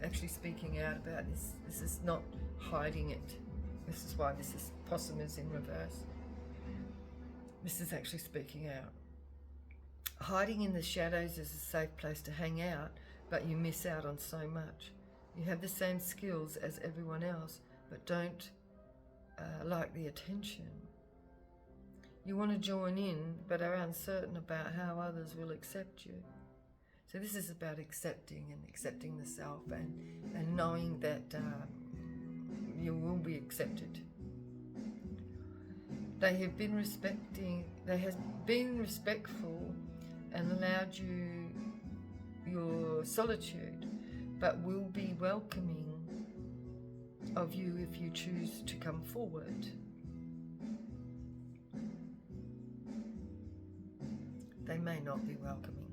actually speaking out about this. This is not hiding it. This is why this is possum is in reverse. This is actually speaking out. Hiding in the shadows is a safe place to hang out, but you miss out on so much. You have the same skills as everyone else, but don't like the attention. You want to join in, but are uncertain about how others will accept you. So this is about accepting the self, and knowing that you will be accepted. They have been respectful and allowed you your solitude, but will be welcoming of you if you choose to come forward. They may not be welcoming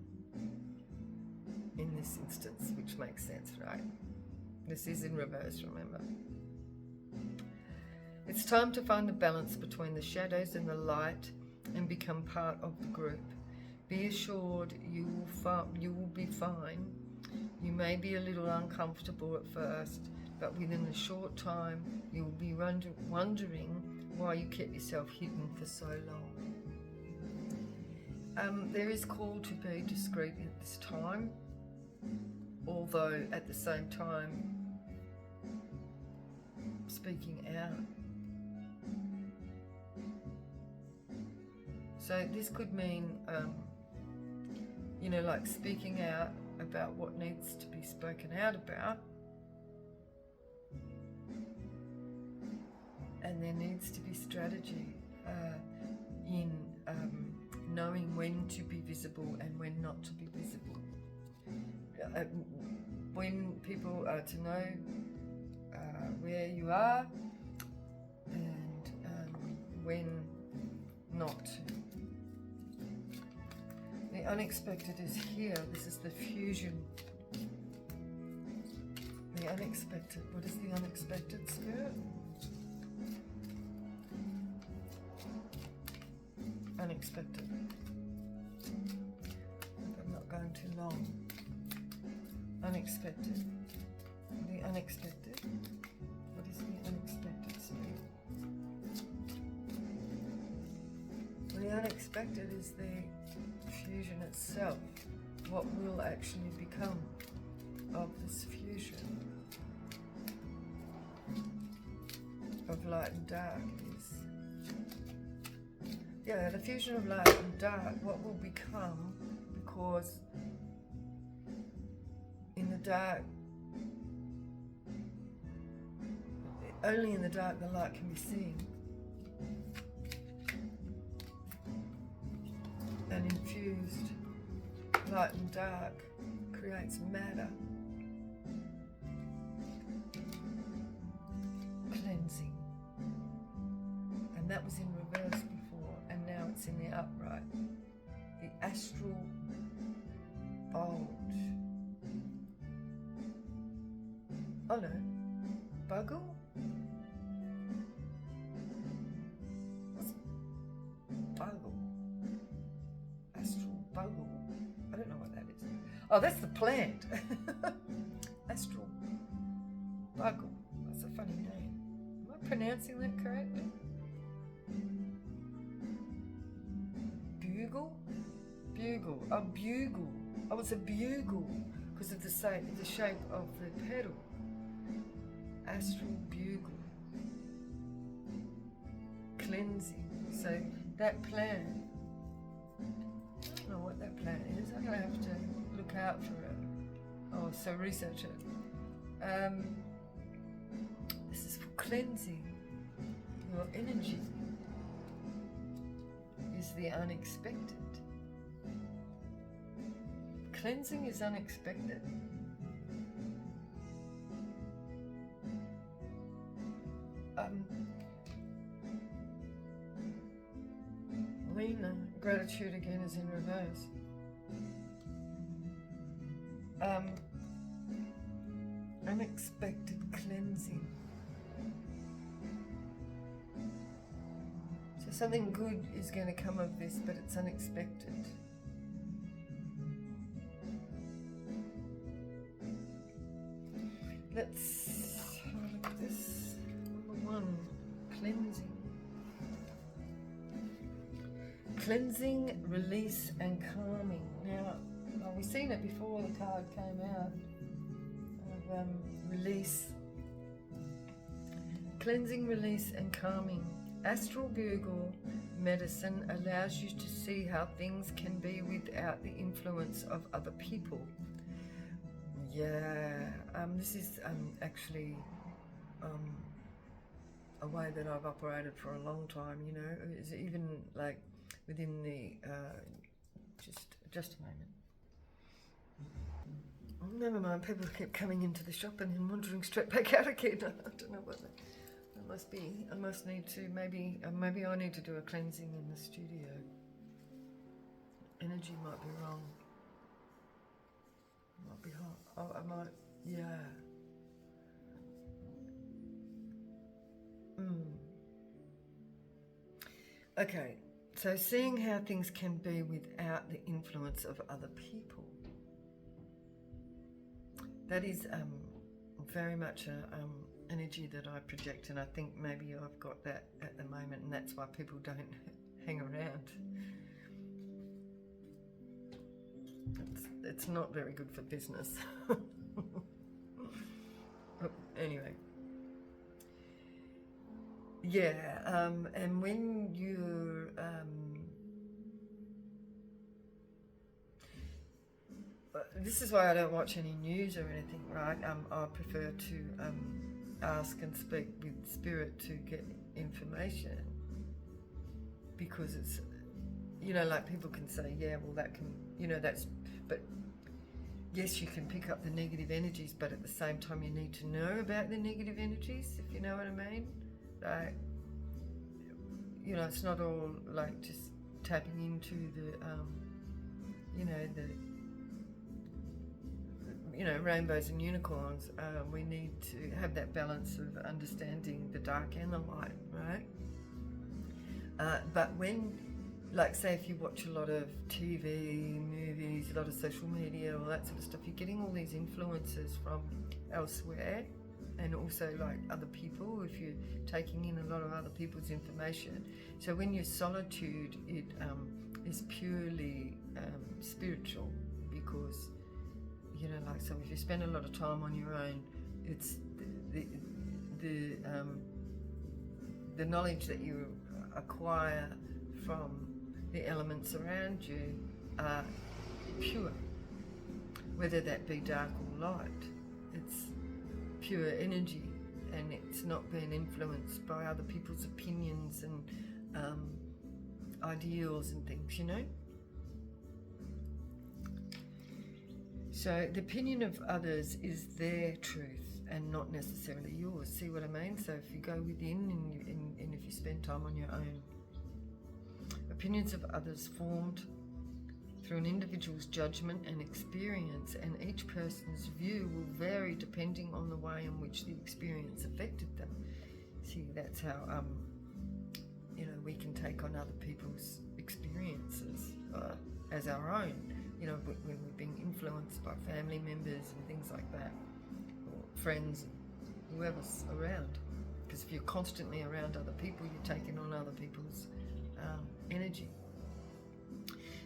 in this instance, which makes sense, right? This is in reverse, remember. It's time to find the balance between the shadows and the light and become part of the group. Be assured you will be fine. You may be a little uncomfortable at first, but within a short time you will be wondering why you kept yourself hidden for so long. There is call to be discreet at this time, although at the same time speaking out. So this could mean, like speaking out about what needs to be spoken out about, and there needs to be strategy in knowing when to be visible and when not to be visible. When people are to know where you are, and when not to. The unexpected is here. This is the fusion. The unexpected. What is the unexpected, Spirit? Unexpected. I'm not going too long. Unexpected. The unexpected. What is the unexpected, Spirit? The unexpected is the fusion itself. What will actually become of this fusion of light and dark is, the fusion of light and dark, what will become, because in the dark, only in the dark the light can be seen. And infused light and dark creates matter. Cleansing. And that was in reverse before, and now it's in the upright. The astral bulge. Oh no. Buggle? What's buggle? Astral buggle. I don't know what that is. Oh, that's the plant. Astral buggle. That's a funny name. Am I pronouncing that correctly? Bugle? Bugle. A bugle. Oh, it's a bugle because of the shape of the petal. astral bugle, cleansing. So that plan, I don't know what that plan is. I'm going to have to look out for it. Oh, so research it. This is for cleansing your energy. Is the unexpected. Cleansing is unexpected. Lena, gratitude again is in reverse. Unexpected cleansing. So something good is going to come of this, but it's unexpected. Let's have a look at this. Number 1, cleansing. Cleansing, release and calming. Now, we've seen it before the card came out. Of release. Cleansing, release and calming. Astral bugle medicine allows you to see how things can be without the influence of other people. Yeah, this is actually a way that I've operated for a long time, you know. It's even like within the, just a moment. Oh, never mind, people keep coming into the shop and then wandering straight back out again. I don't know what that must be. I must need to, maybe I need to do a cleansing in the studio. Energy might be wrong. Might be hot. Oh, I might, yeah. Okay, so seeing how things can be without the influence of other people. That is very much a energy that I project, and I think maybe I've got that at the moment, and that's why people don't hang around. It's not very good for business. Anyway. Yeah, and when you're this is why I don't watch any news or anything, right? I prefer to ask and speak with spirit to get information, because it's, you know, like people can say, yeah, well that can, you know, that's, but yes, you can pick up the negative energies, but at the same time you need to know about the negative energies, if you know what I mean. Like, you know, it's not all like just tapping into the, you know, the, you know, rainbows and unicorns. We need to have that balance of understanding the dark and the light, right? But when, like, say if you watch a lot of TV, movies, a lot of social media, all that sort of stuff, you're getting all these influences from elsewhere, and also like other people, if you're taking in a lot of other people's information. So when you're solitude, it is purely spiritual, because, you know, like, so if you spend a lot of time on your own, it's the knowledge that you acquire from the elements around you are pure, whether that be dark or light. It's pure energy, and it's not being influenced by other people's opinions and ideals and things, you know. So the opinion of others is their truth and not necessarily yours. See what I mean? So if you go within and if you spend time on your own, opinions of others formed through an individual's judgment and experience, and each person's view will vary depending on the way in which the experience affected them. See, that's how you know, we can take on other people's experiences as our own. You know, when we're being influenced by family members and things like that, or friends, whoever's around. Because if you're constantly around other people, you're taking on other people's energy.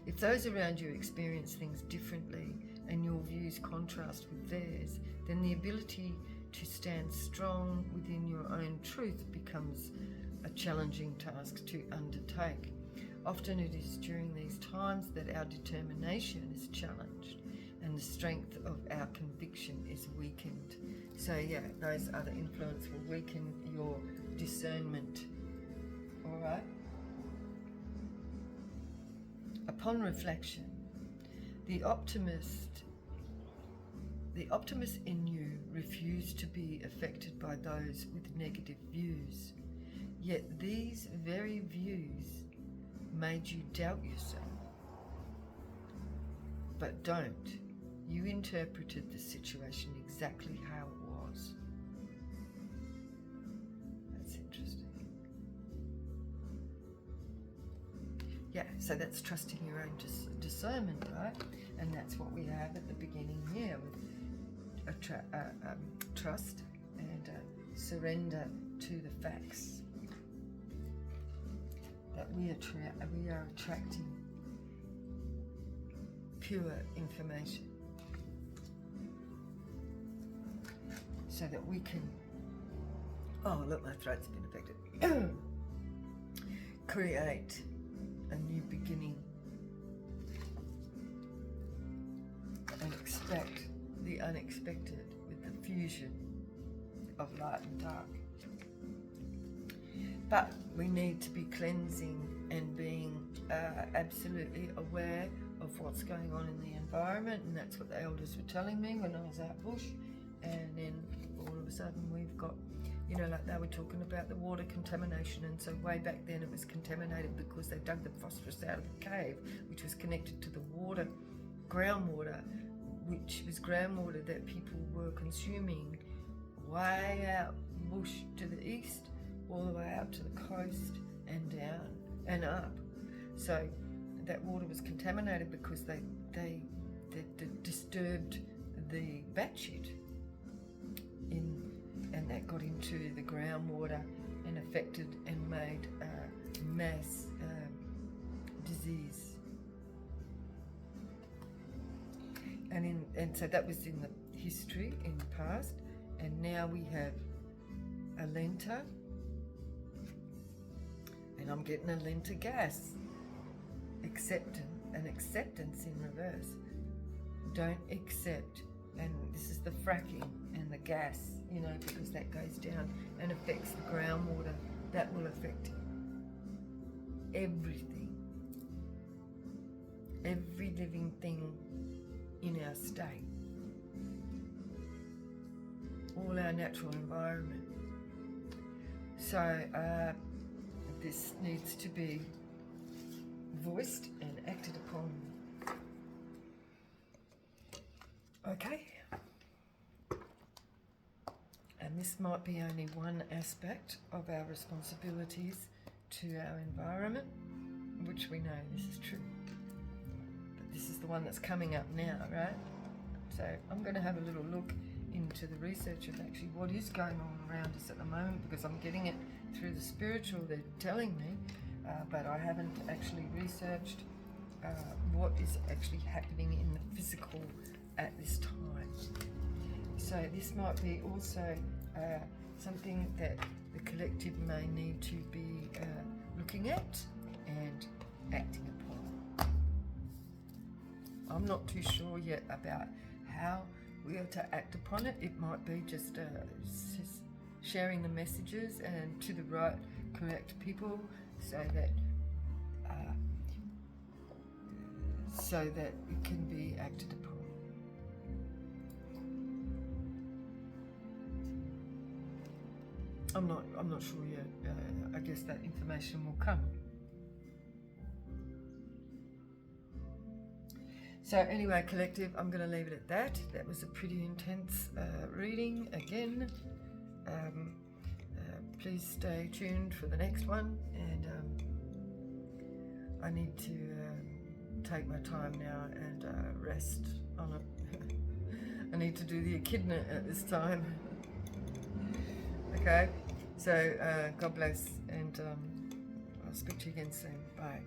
If those around you experience things differently and your views contrast with theirs, then the ability to stand strong within your own truth becomes a challenging task to undertake. Often it is during these times that our determination is challenged and the strength of our conviction is weakened. So yeah, those other influences will weaken your discernment. All right? Upon reflection, the optimist in you refused to be affected by those with negative views. Yet these very views made you doubt yourself. But don't. You interpreted the situation exactly how it was. That's interesting. Yeah, so that's trusting your own discernment, right? And that's what we have at the beginning here with trust and surrender to the facts. That we are attracting pure information so that we can, oh look, my throat's been affected, create a new beginning and expect the unexpected with the fusion of light and dark. But we need to be cleansing and being absolutely aware of what's going on in the environment, and that's what the elders were telling me when I was out bush. And then all of a sudden we've got, you know, like they were talking about the water contamination, and so way back then it was contaminated because they dug the phosphorus out of the cave, which was connected to the water, groundwater, which was groundwater that people were consuming way out bush to the east, all the way out to the coast and down and up. So that water was contaminated because they disturbed the batshit in, and that got into the groundwater and affected and made mass disease. And so that was in the history in the past, and now we have a lenta, and I'm getting a lenta gas. Acceptance in reverse. Don't accept, and this is the fracking and the gas, you know, because that goes down and affects the groundwater. That will affect everything, every living thing in our state, all our natural environment. So this needs to be voiced and acted upon. Okay? And this might be only one aspect of our responsibilities to our environment, which we know this is true. But this is the one that's coming up now, right? So I'm going to have a little look into the research of actually what is going on around us at the moment, because I'm getting it through the spiritual, they're telling me, but I haven't actually researched what is actually happening in the physical at this time. So this might be also something that the collective may need to be looking at and acting upon. I'm not too sure yet about how we are to act upon it. It might be just sharing the messages and to the right, correct people, so that it can be acted upon. I'm not sure yet. I guess that information will come. So anyway, collective, I'm going to leave it at that. That was a pretty intense reading again. Please stay tuned for the next one, and I need to take my time now and rest on it. I need to do the echidna at this time. Okay, so God bless, and I'll speak to you again soon. Bye.